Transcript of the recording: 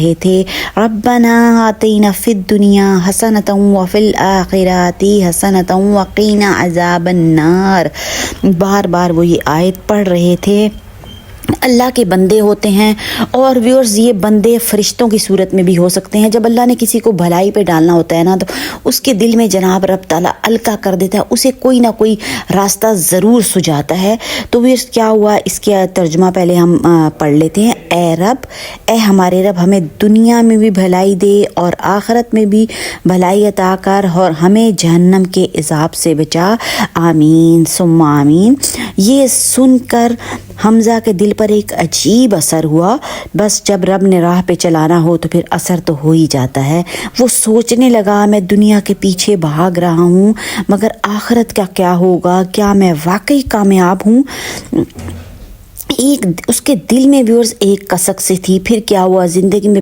रहे थे, रब्बना आतिना फिद दुनिया हसनतम व फिल आखिराती हसनतम व क़ीना अज़ाबन नार। बार बार वो ये आयत पढ़ रहे थे। अल्लाह के बंदे होते हैं और व्यूअर्स ये बंदे फरिश्तों की सूरत में भी हो सकते हैं। जब अल्लाह ने किसी को भलाई पे डालना होता है ना, तो उसके दिल में जनाब रब ताला अलका कर देता है, उसे कोई ना कोई रास्ता ज़रूर सुझाता है। तो व्यूअर्स क्या हुआ, इसके तर्जुमा पहले हम पढ़ लेते हैं। ए रब, ए हमारे रब, हमें दुनिया में भी भलाई दे और आखिरत में भी भलाई अता कर और हमें जहन्नम के इज़ाब से बचा। आमीन सुम्मा आमीन। ये सुनकर हमज़ा के दिल पर एक अजीब असर हुआ। बस जब रब ने राह पे चलाना हो तो फिर असर तो हो ही जाता है। वो सोचने लगा, मैं दुनिया के पीछे भाग रहा हूँ, मगर आखिरत का क्या होगा, क्या मैं वाकई कामयाब हूँ। एक उसके दिल में व्यूअर्स एक कसक सी थी। फिर क्या हुआ, ज़िंदगी में